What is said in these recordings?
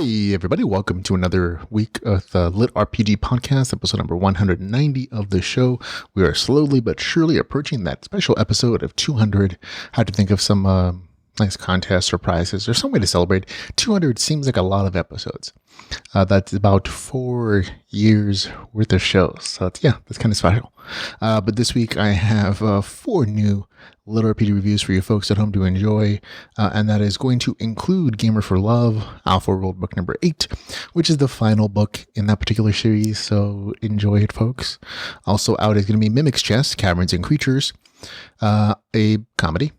Hey everybody, welcome to another week of the LitRPG podcast, episode number 190 of the show. We are slowly but surely approaching that special episode of 200. Had to think of some nice contests or prizes or some way to celebrate. 200 seems like a lot of episodes. That's about 4 years worth of shows. So that's kind of special. But this week I have 4 new LitRPG reviews for you folks at home to enjoy, and that is going to include Gamer for Love, Alpha World Book number 8, which is the final book in that particular series, so enjoy it, folks. Also out is going to be Mimic's Chess, Caverns and Creatures, a comedy,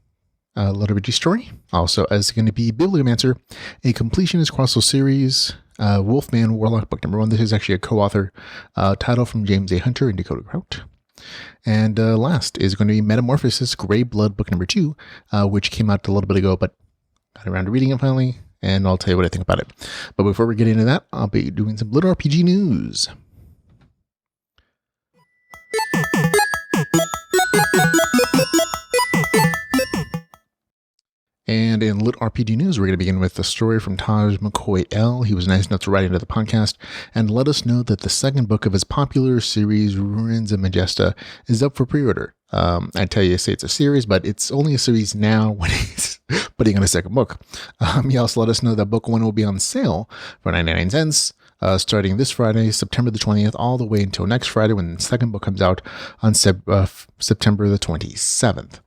LitRPG story. Also is going to be Bibliomancer, a Completionist Chronicles series, Wolfman, Warlock Book number 1. This is actually a co-author title from James A. Hunter and Dakota Kraut. And last is going to be Metamorphosis, Greyblood Book number 2, which came out a little bit ago, but got around to reading it finally, and I'll tell you what I think about it. But before we get into that, I'll be doing some LitRPG news. And in LitRPG news, we're going to begin with the story from Taj McCoy L. He was nice enough to write into the podcast and let us know that the second book of his popular series, Ruins of Majesta, is up for pre-order. I tell you, say it's a series, but it's only a series now when he's putting on a second book. He also let us know that book 1 will be on sale for 99 cents. Starting this Friday, September the 20th, all the way until next Friday when the second book comes out on September the 27th.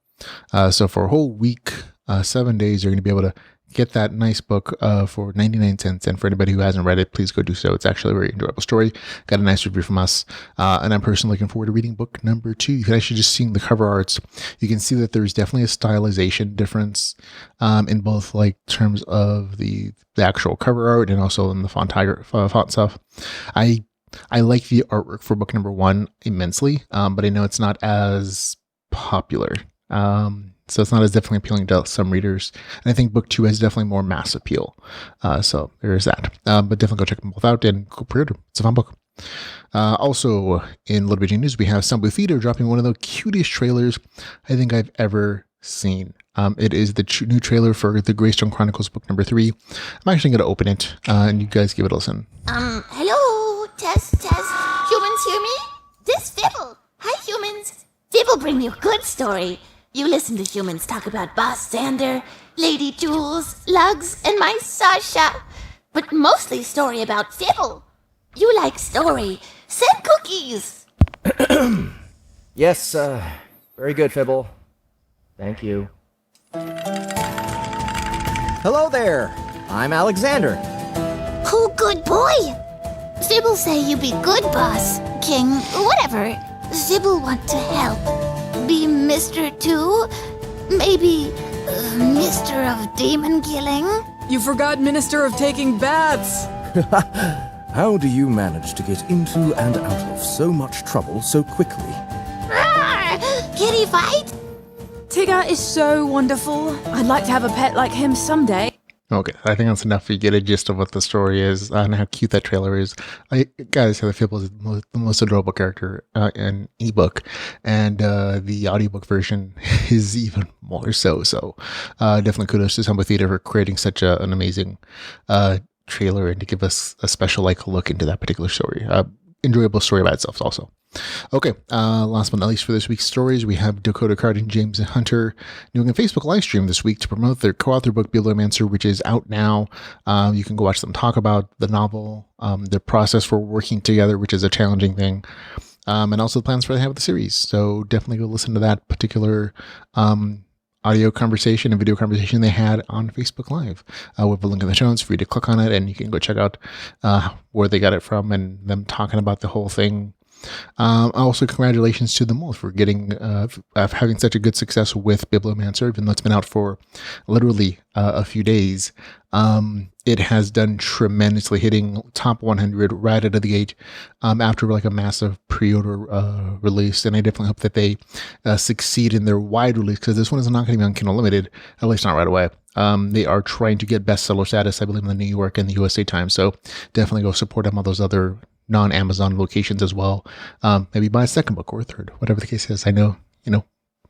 So for a whole week, 7 days, you're going to be able to get that nice book for 99 cents. And for anybody who hasn't read it, please go do so. It's actually a very enjoyable story. Got a nice review from us. And I'm personally looking forward to reading book number 2. You can actually just see the cover arts. You can see that there's definitely a stylization difference in both like terms of the actual cover art and also in the font stuff. I like the artwork for book number 1 immensely, but I know it's not as popular. So it's not as definitely appealing to some readers. And I think book 2 has definitely more mass appeal. So there is that. But definitely go check them both out and go pre-order. It's a fun book. Also, in LitRPG news, we have Sambu Theater dropping one of the cutest trailers I think I've ever seen. It is the new trailer for the Greystone Chronicles book number 3. I'm actually going to open it, and you guys give it a listen. Hello? Test. Humans hear me? This Fibble. Hi, humans. Fibble bring you a good story. You listen to humans talk about Boss Xander, Lady Jules, Lugs, and my Sasha. But mostly story about Fibble. You like story. Send cookies. Yes, very good, Fibble. Thank you. Hello there. I'm Alexander. Oh, good boy. Fibble say you be good, boss. King, whatever. Fibble want to help. Be Mr. too? Maybe Mr. of Demon Killing? You forgot Minister of Taking Baths! How do you manage to get into and out of so much trouble so quickly? Roar! Kitty fight? Tigger is so wonderful. I'd like to have a pet like him someday. Okay, I think that's enough for you to get a gist of what the story is and how cute that trailer is. I gotta say, the Fibble is the most adorable character in ebook, and the audiobook version is even more so. So definitely kudos to Sambu Theater for creating such an amazing trailer and to give us a special look into that particular story. Enjoyable story by itself also. Okay, last but not least for this week's stories, we have Dakota Kraut and James Hunter doing a Facebook live stream this week to promote their co-author book, Bibliomancer, which is out now. You can go watch them talk about the novel, their process for working together, which is a challenging thing, and also the plans for the series. So definitely go listen to that particular audio conversation and video conversation they had on Facebook Live. We have a link in the show notes for you to click on it, and you can go check out where they got it from and them talking about the whole thing. Also, congratulations to them all for getting having such a good success with Bibliomancer, even though it's been out for literally a few days. It has done tremendously, hitting top 100 right out of the gate after a massive pre-order release. And I definitely hope that they succeed in their wide release, because this one is not going to be on Kindle Limited, at least not right away. They are trying to get bestseller status, I believe, in the New York and the USA Times. So definitely go support them on those other non-Amazon locations as well. Maybe buy a second book or a third, whatever the case is. I know,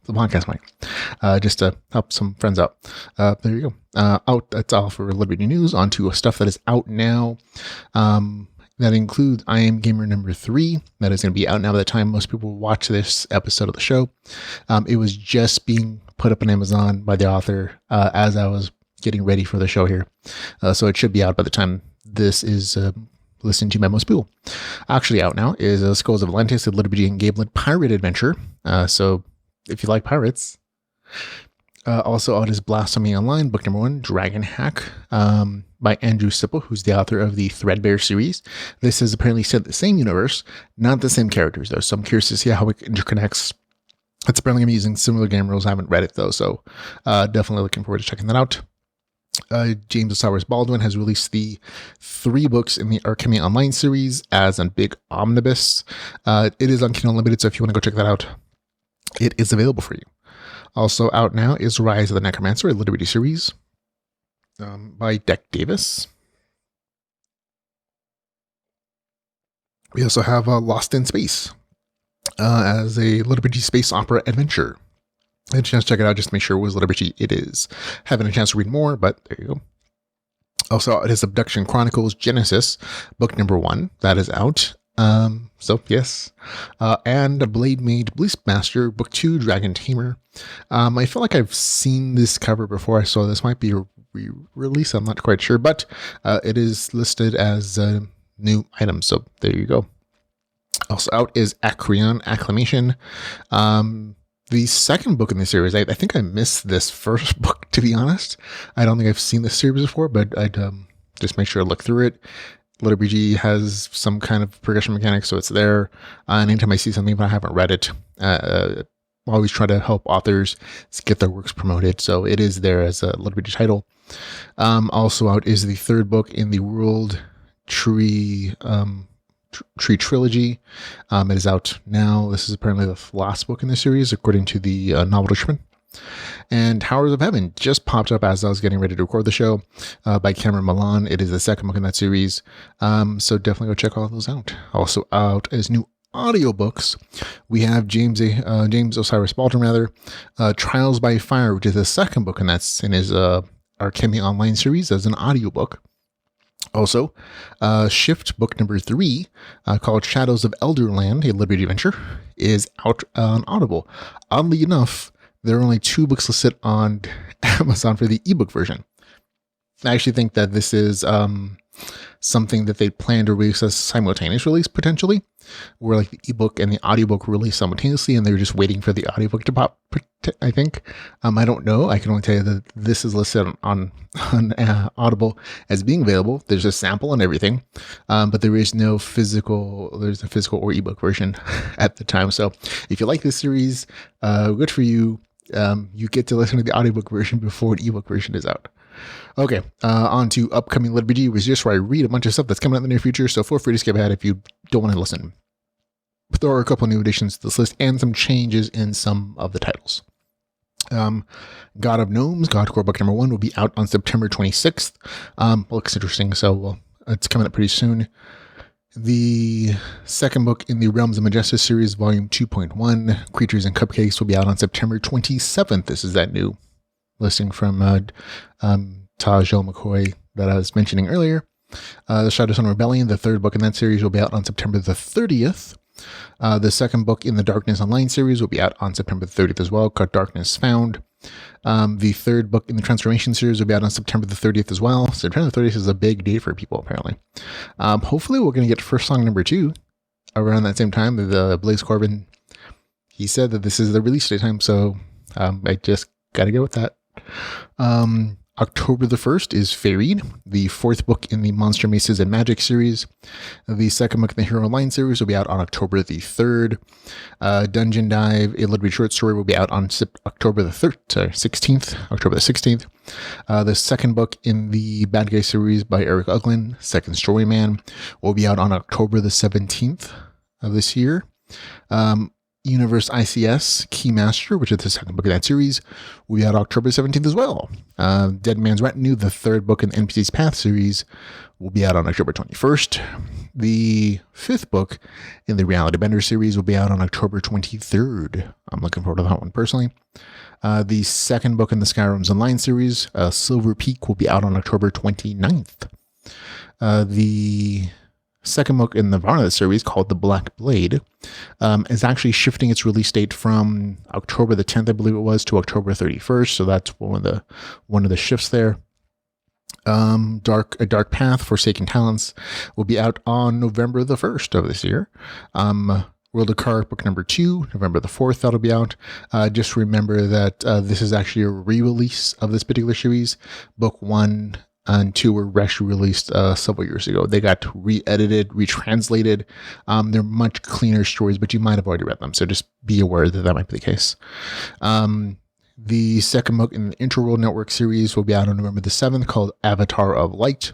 the podcast mic, just to help some friends out. There you go. That's all for Liberty News. On to stuff that is out now. That includes I Am Gamer number 3. That is going to be out now by the time most people watch this episode of the show. It was just being put up on Amazon by the author as I was getting ready for the show here. So it should be out by the time this is listened to by most people. Actually out now is Skulls of Atlantis, a LitRPG and Greyblood pirate adventure. So if you like pirates. Also out is Blasphemy Online, book number 1, Dragon Hack, by Andrew Sipple, who's the author of the Threadbare series. This is apparently set in the same universe, not the same characters though. So I'm curious to see how it interconnects. It's apparently going to be using similar game rules. I haven't read it though, so definitely looking forward to checking that out. James Osiris Baldwin has released the 3 books in the Alchemy Online series as a big omnibus. It is on Kindle Unlimited, so if you want to go check that out, it is available for you. Also out now is Rise of the Necromancer, a LitRPG series by Deck Davis. We also have Lost in Space as a LitRPG space opera adventure. I had a chance to check it out just to make sure it was LitRPG. It is. Haven't a chance to read more, but there you go. Also, it is Abduction Chronicles Genesis, book number 1. That is out. So yes. And Blade Mage Beastmaster, book 2, Dragon Tamer. I feel like I've seen this cover before. I saw this might be a re-release. I'm not quite sure, but it is listed as a new item. So there you go. Also out is Acreon Acclamation. The second book in the series, I think I missed this first book, to be honest. I don't think I've seen this series before, but I'd just make sure to look through it. LitRPG has some kind of progression mechanics, so it's there. And anytime I see something, but I haven't read it, I always try to help authors get their works promoted. So it is there as a LitRPG title. Also out is the 3rd book in the World Tree trilogy. It is out now. This is apparently the last book in the series, according to the novel description. And Towers of Heaven just popped up as I was getting ready to record the show, by Cameron Milan. It is the 2nd book in that series. So definitely go check all those out. Also out as new audiobooks, we have James Osiris Baldwin, Trials by Fire, which is the 2nd book in his Alchemy Online series as an audiobook. Also, Shift book number 3, called Shadows of Elderland, a LitRPG adventure, is out on Audible. Oddly enough, there are only 2 books listed on Amazon for the ebook version. I actually think that this is something that they plan to release as simultaneous release, potentially, where like the ebook and the audiobook release simultaneously, and they're just waiting for the audiobook to pop, I think. I don't know. I can only tell you that this is listed on Audible as being available. There's a sample and everything, but there's a physical or ebook version at the time. So if you like this series, good for you. You get to listen to the audiobook version before the ebook version is out. Okay, on to upcoming LitRPG, which is just where I read a bunch of stuff that's coming out in the near future, so feel free to skip ahead if you don't want to listen. But there are a couple new additions to this list and some changes in some of the titles. God of Gnomes, Godcore book number 1 will be out on September 26th. Looks interesting, so it's coming up pretty soon. The 2nd book in the Realms of Majestus series, volume 2.1, Creatures and Cupcakes, will be out on September 27th. This is that new listing from Taj McCoy that I was mentioning earlier. The Shadowstone Rebellion, the 3rd book in that series, will be out on September the 30th. The 2nd book in the Darkness Online series will be out on September the 30th as well, called Darkness Found. The 3rd book in the Transformation series will be out on September the 30th as well. September the 30th is a big day for people, apparently. Hopefully we're going to get First Song number 2 around that same time. The Blaze Corbin, he said that this is the release day time, so I just got to go with that. October the 1st is Fairies, the 4th book in the Monster Maces and Magic series. The 2nd book in the Hero Online series will be out on October the 3rd. Dungeon Dive, a LitRPG short story, will be out on October the 16th. October the 16th. The 2nd book in the Bad Guy series by Eric Uglin, Second Story Man, will be out on October the 17th of this year. Universe ICS Keymaster, which is the second book of that series, will be out October 17th as well. Dead Man's Retinue, the third book in the NPC's Path series, will be out on October 21st. The fifth book in the Reality Bender series will be out on October 23rd. I'm looking forward to that one personally. The second book in the Skyrim's Online series, Silver Peak, will be out on October 29th. The second book in the Varna series, called The Black Blade, is actually shifting its release date from October the 10th, I believe it was, to October 31st. So that's one of the shifts there. A Dark Path, Forsaken Talents will be out on November the 1st of this year. World of Card book number 2, November the 4th, that'll be out. Just remember that this is actually a re-release of this particular series. Book 1 and 2 were actually released several years ago. They got re-edited, retranslated. They're much cleaner stories, but you might have already read them, so just be aware that that might be the case. The second book in the Interworld Network series will be out on November the 7th, called Avatar of Light.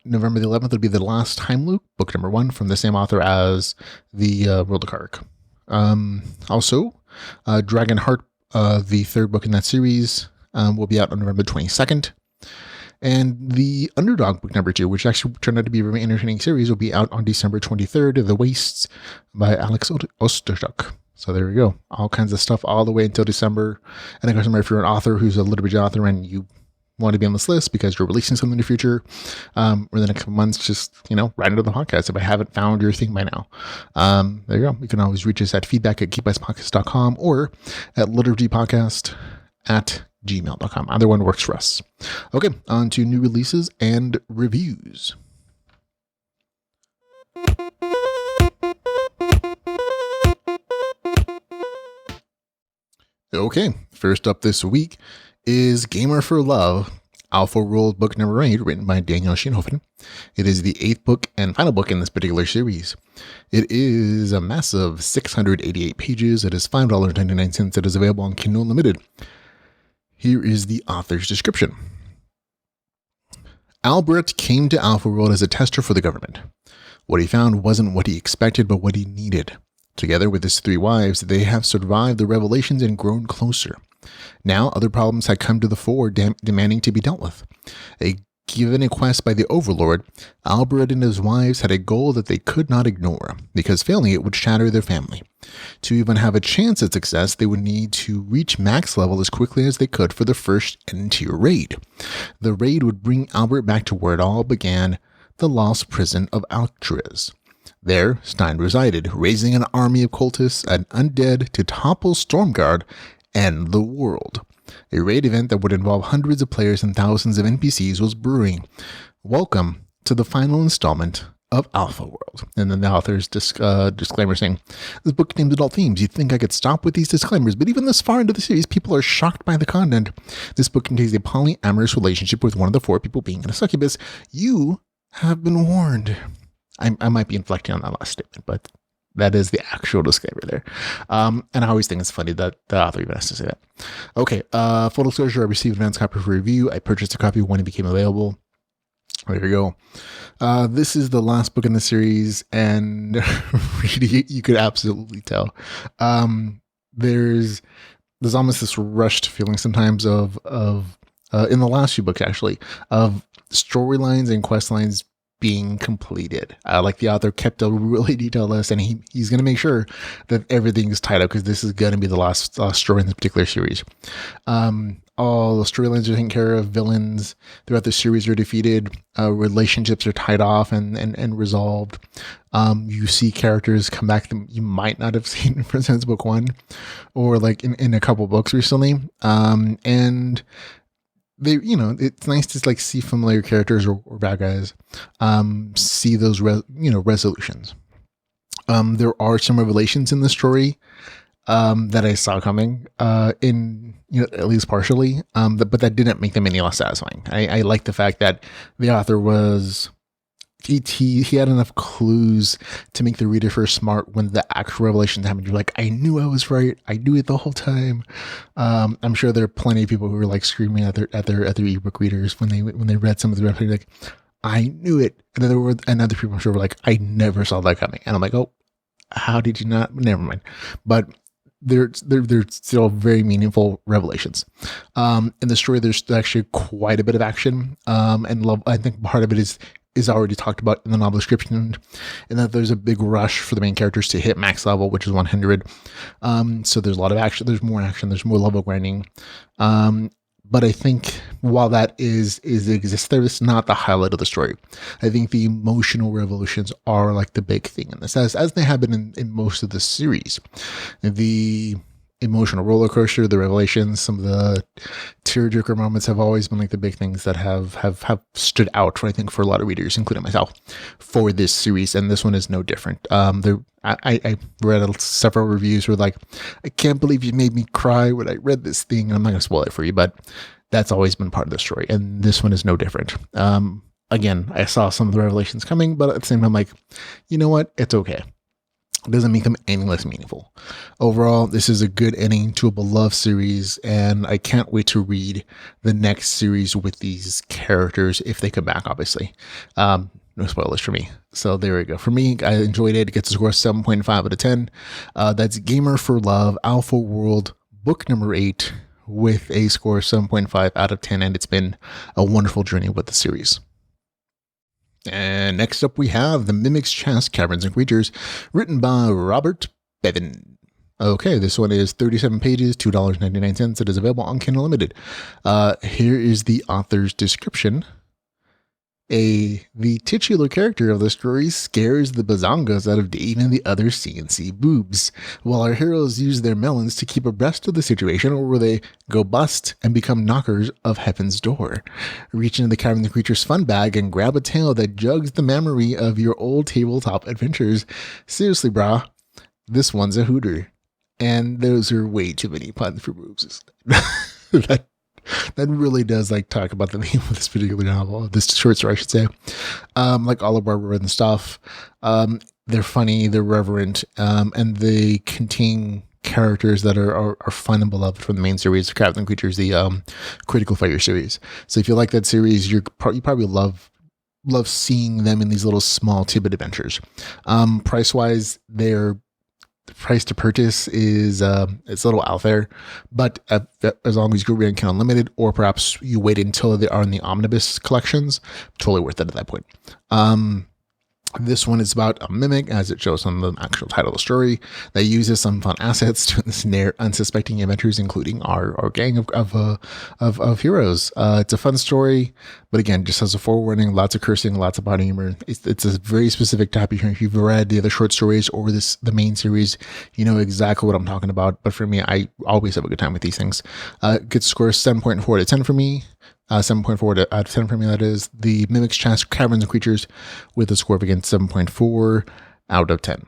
November the 11th will be The Last Time Loop, book number 1, from the same author as the World of Kark. Also, Dragonheart, the third book in that series, will be out on November 22nd. And the Underdog book number 2, which actually turned out to be a very entertaining series, will be out on December 23rd, The Wastes by Alex Osterchuk. So there we go. All kinds of stuff all the way until December. And of course, remember, if you're an author who's a LitRPG author and you want to be on this list because you're releasing something in the future, or the next couple months, just, write into the podcast if I haven't found your thing by now. There you go. You can always reach us at feedback@geekbystepodcast.com or at liturgypodcast@gmail.com. Either one works for us. Okay, on to new releases and reviews. Okay, first up this week is Gamer for Love, Alpha World book number 8, written by Daniel Schoenhofen. It is the 8th book and final book in this particular series. It is a massive 688 pages. It is $5.99. It is available on Kindle Unlimited. Here is the author's description. Albert came to Alpha World as a tester for the government. What he found wasn't what he expected, but what he needed. Together with his 3 wives, they have survived the revelations and grown closer. Now, other problems had come to the fore, demanding to be dealt with. Given a quest by the Overlord, Albert and his wives had a goal that they could not ignore, because failing it would shatter their family. To even have a chance at success, they would need to reach max level as quickly as they could for the first end-tier raid. The raid would bring Albert back to where it all began, the lost prison of Alcatraz. There, Stein resided, raising an army of cultists and undead to topple Stormguard and the world. A raid event that would involve hundreds of players and thousands of NPCs was brewing. Welcome to the final installment of Alpha World. And then the author's disclaimer saying, this book contains adult themes. You'd think I could stop with these disclaimers, but even this far into the series, people are shocked by the content. This book contains a polyamorous relationship with one of the 4 people being in a succubus. You have been warned. I might be inflecting on that last statement, but that is the actual disclaimer there. And I always think it's funny that the author even has to say that. Okay, full disclosure, I received advance copy for review. I purchased a copy when it became available. There you go. This is the last book in the series, and really, you could absolutely tell. There's almost this rushed feeling sometimes of in the last few books, actually, of storylines and quest lines being completed. Like the author kept a really detailed list, and he's going to make sure that everything is tied up, because this is going to be the last story in this particular series. All the storylines are taken care of. Villains throughout the series are defeated. Relationships are tied off and resolved. You see characters come back that you might not have seen since book 1, or like in a couple books recently. And they, it's nice to like see familiar characters or bad guys, see those, resolutions. There are some revelations in the story, that I saw coming, at least partially, but that didn't make them any less satisfying. I like the fact that the author was, he had enough clues to make the reader first smart when the actual revelations happened. You're like, I knew I was right. I knew it the whole time. I'm sure there are plenty of people who were like screaming at their ebook readers when they read some of the revelations, like, I knew it. And other people I'm sure were like, I never saw that coming. And I'm like, oh, how did you not? Never mind. But they're still very meaningful revelations. In the story, there's actually quite a bit of action, and love. I think part of it is already talked about in the novel description, and that there's a big rush for the main characters to hit max level, which is 100. So there's a lot of action. There's more action. There's more level grinding. But I think while that exists there, it's not the highlight of the story. I think the emotional revolutions are like the big thing in this, as they have been in most of the series. The emotional roller coaster, the revelations, some of the tearjerker moments have always been like the big things that have stood out, I think, for a lot of readers, including myself, for this series. And this one is no different. I read several reviews where like, I can't believe you made me cry when I read this thing. And I'm not going to spoil it for you, but that's always been part of the story. And this one is no different. Again, I saw some of the revelations coming, but at the same time, I'm like, you know what? It's okay. It doesn't make them any less meaningful. Overall, this is a good ending to a beloved series, and I can't wait to read the next series with these characters if they come back, obviously. No spoilers for me. So there we go. For me, I enjoyed it. It gets a score of 7.5 out of 10. That's Gamer for Love, Alpha World, book number 8, with a score of 7.5 out of 10, and it's been a wonderful journey with the series. And next up we have The Mimic's Chest, Caverns and Creatures, written by Robert Bevan. Okay, this one is 37 pages, $2.99. It is available on Kindle Unlimited. Here is the author's description. The titular character of the story scares the bazongas out of Dave and the other CNC boobs, while our heroes use their melons to keep abreast of the situation, or will they go bust and become knockers of heaven's door. Reach into the Cavern the Creature's fun bag and grab a tale that jugs the memory of your old tabletop adventures. Seriously, brah, this one's a hooter. And those are way too many puns for boobs. That really does like talk about the theme of this particular novel, this short story, I should say. Like all of Barbara and stuff. They're funny, they're reverent, and they contain characters that are fun and beloved from the main series, Caverns and Creatures, the Critical Fire series. So if you like that series, you probably love seeing them in these little small tidbit adventures. Price wise, the price to purchase is it's a little out there, but as long as you go read Kindle Unlimited, or perhaps you wait until they are in the omnibus collections, totally worth it at that point. This one is about a mimic, as it shows on the actual title of the story, that uses some fun assets to ensnare unsuspecting adventures, including our gang of heroes. It's a fun story, but again, just as a forewarning, lots of cursing, lots of body humor. It's a very specific type of humor. If you've read the other short stories or the main series, you know exactly what I'm talking about. But for me, I always have a good time with these things. Gets score 7.4 out of 10 for me. 7.4 out of 10 for me, that is. The Mimic's Chest, Caverns and Creatures, with a score of, again, 7.4 out of 10.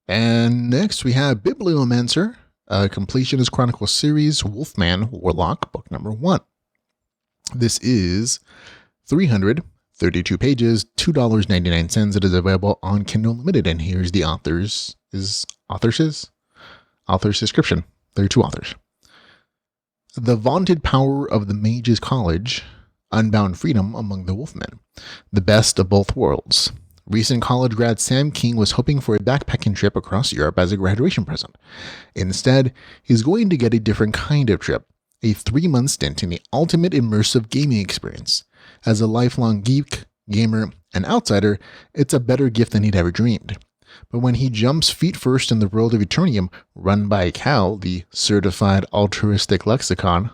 And next we have Bibliomancer, Completionist Chronicles series, Wolfman, Warlock, book number 1. This is 332 pages, $2.99. It is available on Kindle Unlimited, and here's the author's description. There are two authors. The vaunted power of the Mage's College, unbound freedom among the Wolfmen, the best of both worlds. Recent college grad Sam King was hoping for a backpacking trip across Europe as a graduation present. Instead, he's going to get a different kind of trip, a 3-month stint in the ultimate immersive gaming experience. As a lifelong geek, gamer, and outsider, it's a better gift than he'd ever dreamed. But when he jumps feet first in the world of Eternium, run by Cal, the certified altruistic lexicon,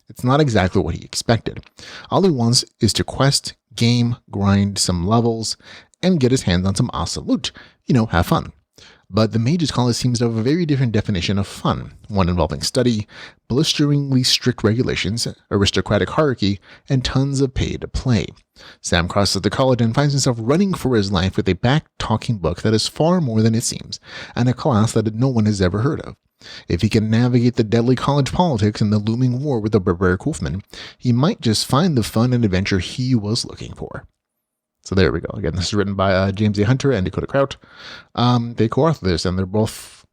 it's not exactly what he expected. All he wants is to quest, game, grind some levels, and get his hands on some awesome loot. Have fun. But the Mage's College seems to have a very different definition of fun, one involving study, blisteringly strict regulations, aristocratic hierarchy, and tons of pay to play. Sam crosses the college and finds himself running for his life with a back-talking book that is far more than it seems, and a class that no one has ever heard of. If he can navigate the deadly college politics and the looming war with the barbaric Wolfman, he might just find the fun and adventure he was looking for. So there we go. Again, this is written by James A. Hunter and Dakota Kraut. They co-authored this, and they're both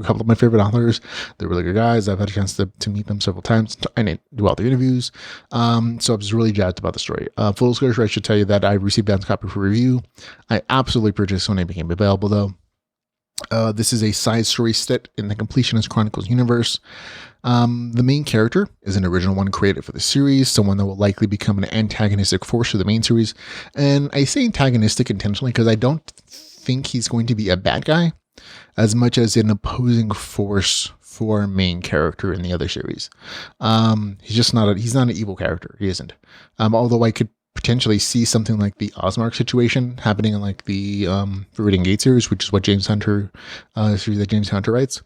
a couple of my favorite authors. They're really good guys. I've had a chance to meet them several times. I didn't do all their interviews. So I was really jazzed about the story. Full disclosure, I should tell you that I received Dan's copy for review. I absolutely purchased when it became available, though. This is a side story set in the Completionist Chronicles universe. The main character is an original one created for the series, someone that will likely become an antagonistic force for the main series. And I say antagonistic intentionally because I don't think he's going to be a bad guy as much as an opposing force for main character in the other series. He's not an evil character. He isn't. Although I could potentially see something like the Osmark situation happening in like the Viridian Gate series, which is what James Hunter series that James Hunter writes,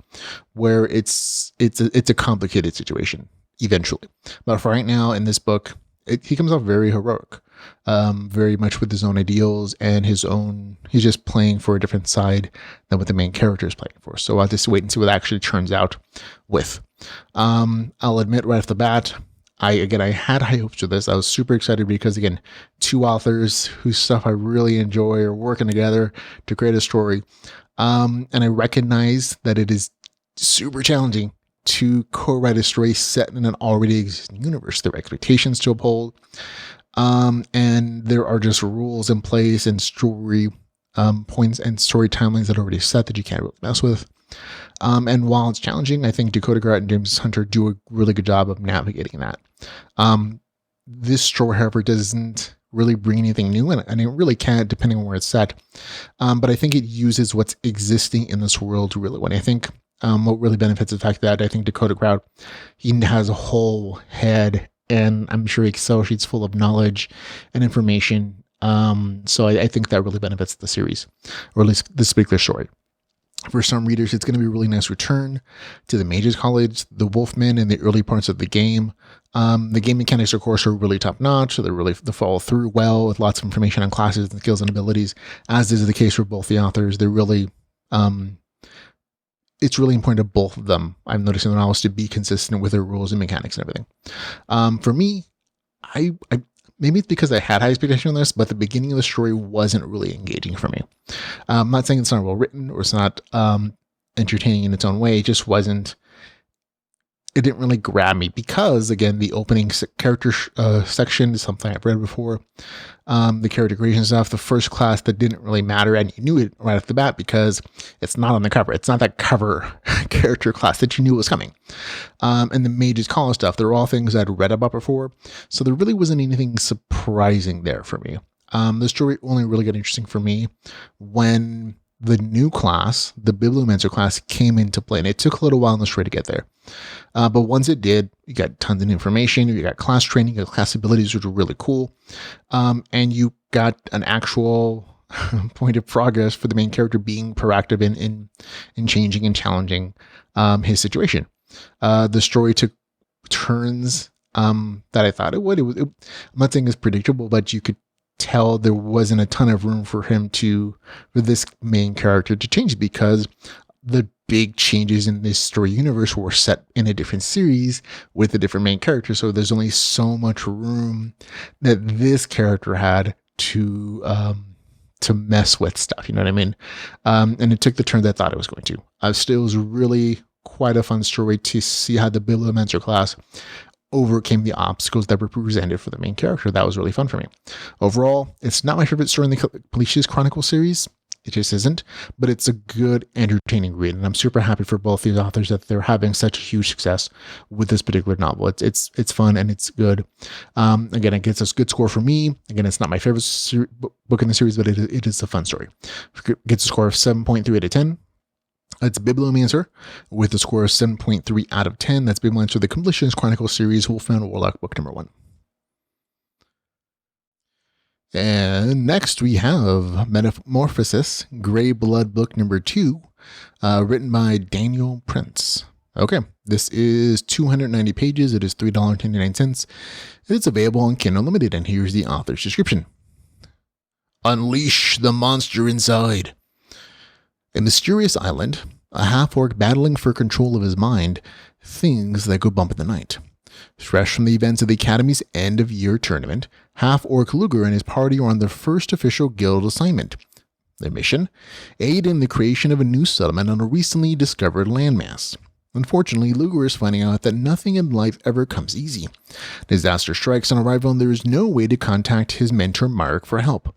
where it's a complicated situation eventually. But for right now in this book, he comes off very heroic, very much with his own ideals and he's just playing for a different side than what the main character is playing for. So I'll just wait and see what it actually turns out with. I'll admit right off the bat, I had high hopes for this. I was super excited because, again, two authors whose stuff I really enjoy are working together to create a story. And I recognize that it is super challenging to co-write a story set in an already existing universe. There are expectations to uphold. And there are just rules in place and story points and story timelines that are already set that you can't really mess with. And while it's challenging, I think Dakota Grant and James Hunter do a really good job of navigating that. This story, however, doesn't really bring anything new, and it really can't, depending on where it's set. But I think it uses what's existing in this world really well. And I think what really benefits the fact that I think Dakota Grant, he has a whole head, and I'm sure Excel sheets full of knowledge and information. So I think that really benefits the series, or at least this particular story. For some readers, it's going to be a really nice return to the Mages College, the Wolfman, in the early parts of the game. The game mechanics, of course, are really top notch. So they follow through well with lots of information on classes and skills and abilities, as is the case for both the authors. They're really, it's really important to both of them. I'm noticing the novels to be consistent with their rules and mechanics and everything. For me, I maybe it's because I had high expectations on this, but the beginning of the story wasn't really engaging for me. I'm not saying it's not well written or it's not entertaining in its own way. It just wasn't. It didn't really grab me because, again, the opening character section is something I've read before. The character creation stuff, the first class that didn't really matter, and you knew it right off the bat because it's not on the cover. It's not that cover character class that you knew was coming. And the Mages College stuff, they're all things I'd read about before, so there really wasn't anything surprising there for me. The story only really got interesting for me when the new class, the Bibliomancer class, came into play, and it took a little while in the story to get there. But once it did, you got tons of information, you got class training, you got class abilities, which were really cool. And you got an actual point of progress for the main character being proactive in changing and challenging his situation. The story took turns that I thought it would. I'm not saying it's predictable, but you could tell there wasn't a ton of room for this main character to change because the big changes in this story universe were set in a different series with a different main character. So there's only so much room that this character had to mess with stuff. You know what I mean? And it took the turn that I thought it was going to. Still, it was really quite a fun story to see how the Bibliomancer class overcame the obstacles that were presented for the main character. That was really fun for me. Overall, it's not my favorite story in the Completionist Chronicles series. It just isn't, but it's a good, entertaining read, and I'm super happy for both these authors that they're having such a huge success with this particular novel. It's fun and it's good. Again, it gets a good score for me. Again, it's not my favorite book in the series, but it is a fun story. It gets a score of 7.3 out of 10. It's Bibliomancer with a score of 7.3 out of 10. That's Bibliomancer, the Completionist Chronicles series, Wolfman Warlock, book number 1. And next we have Metamorphosis, Greyblood, book number 2, written by Daniel Prince. Okay, this is 290 pages. It is $3.99. It's available on Kindle Unlimited, and here's the author's description. Unleash the monster inside. A mysterious island, a half-orc battling for control of his mind, things that go bump in the night. Fresh from the events of the Academy's end-of-year tournament, half-orc Luger and his party are on their first official guild assignment. Their mission? Aid in the creation of a new settlement on a recently discovered landmass. Unfortunately, Luger is finding out that nothing in life ever comes easy. Disaster strikes on arrival and there is no way to contact his mentor Marek for help.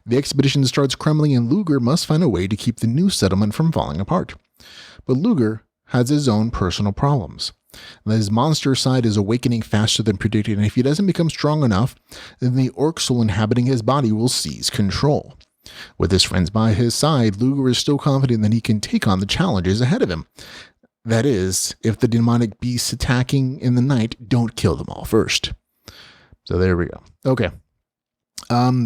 The expedition starts crumbling and Luger must find a way to keep the new settlement from falling apart. But Luger has his own personal problems. His monster side is awakening faster than predicted, and if he doesn't become strong enough, then the orc soul inhabiting his body will seize control. With his friends by his side, Luger is still confident that he can take on the challenges ahead of him. That is, if the demonic beasts attacking in the night don't kill them all first. So there we go. Okay.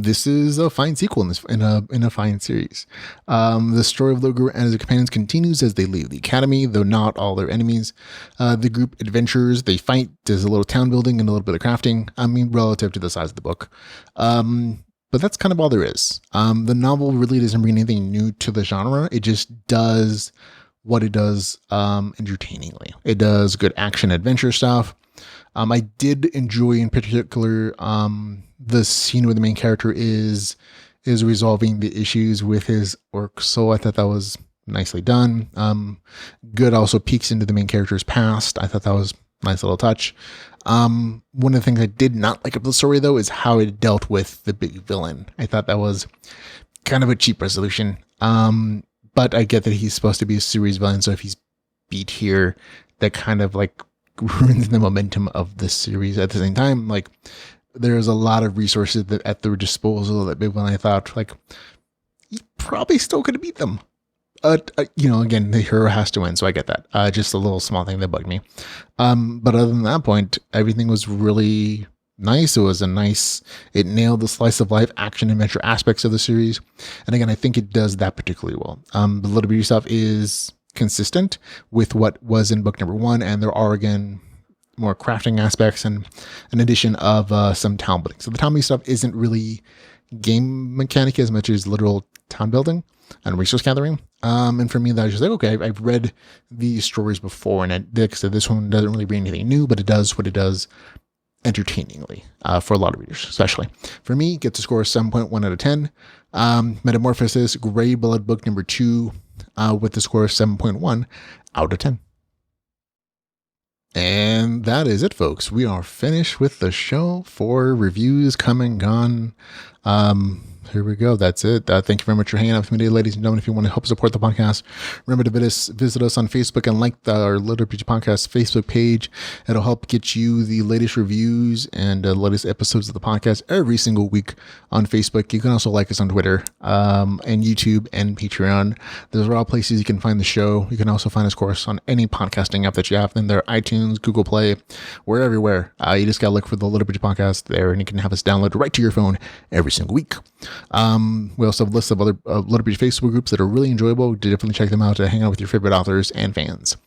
This is a fine sequel in a fine series. The story of Luger and his companions continues as they leave the academy, though not all their enemies. The group adventures, they fight, there's a little town building and a little bit of crafting. I mean, relative to the size of the book. But that's kind of all there is. The novel really doesn't bring anything new to the genre. It just does what it does entertainingly. It does good action adventure stuff. I did enjoy in particular the scene where the main character is resolving the issues with his orc soul. I thought that was nicely done. Good also peeks into the main character's past. I thought that was a nice little touch. One of the things I did not like about the story though is how it dealt with the big villain. I thought that was kind of a cheap resolution. But I get that he's supposed to be a series villain, so if he's beat here, that kind of like ruins the momentum of the series. At the same time, like there's a lot of resources that at their disposal that big villain, I thought like he probably still could have beat them. Again, the hero has to win, so I get that. Just a little small thing that bugged me. But other than that point, everything was really nice. It nailed the slice of life action adventure aspects of the series. And again, I think it does that particularly well. The LitRPG stuff is consistent with what was in book number 1. And there are, again, more crafting aspects and an addition of some town building. So the town building stuff isn't really game mechanic as much as literal town building and resource gathering. And for me, that was just like, okay, I've read these stories before, and this one doesn't really bring anything new, but it does what it does entertainingly for a lot of readers, especially. For me, gets a score of 7.1 out of 10. Metamorphosis, Greyblood book number 2 with the score of 7.1 out of 10. And that is it, folks. We are finished with the show. 4 reviews come and gone. Here we go. That's it. Thank you very much for hanging out with me today, ladies and gentlemen. If you want to help support the podcast, remember to visit us on Facebook and like our LitRPG Podcast Facebook page. It'll help get you the latest reviews and latest episodes of the podcast every single week on Facebook. You can also like us on Twitter and YouTube and Patreon. Those are all places you can find the show. You can also find us, of course, on any podcasting app that you have. And they're iTunes, Google Play. We're everywhere. You just got to look for the LitRPG Podcast there, and you can have us download right to your phone every single week. We also have a list of other LitRPG Facebook groups that are really enjoyable. Definitely check them out to hang out with your favorite authors and fans.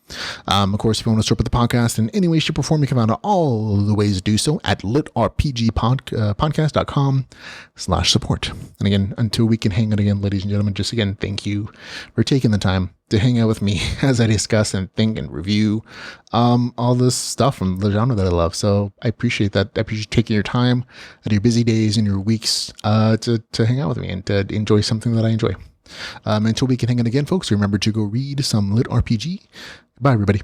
Of course, if you want to support the podcast in any way, shape, or form, you can find out all the ways to do so at litrpgpodcast.com/support. And again, until we can hang out again, ladies and gentlemen, just again, thank you for taking the time to hang out with me as I discuss and think and review all this stuff from the genre that I love. So I appreciate that. I appreciate you taking your time out of your busy days and your weeks to hang out with me and to enjoy something that I enjoy. Until we can hang out again, folks, remember to go read some LitRPG. Bye, everybody.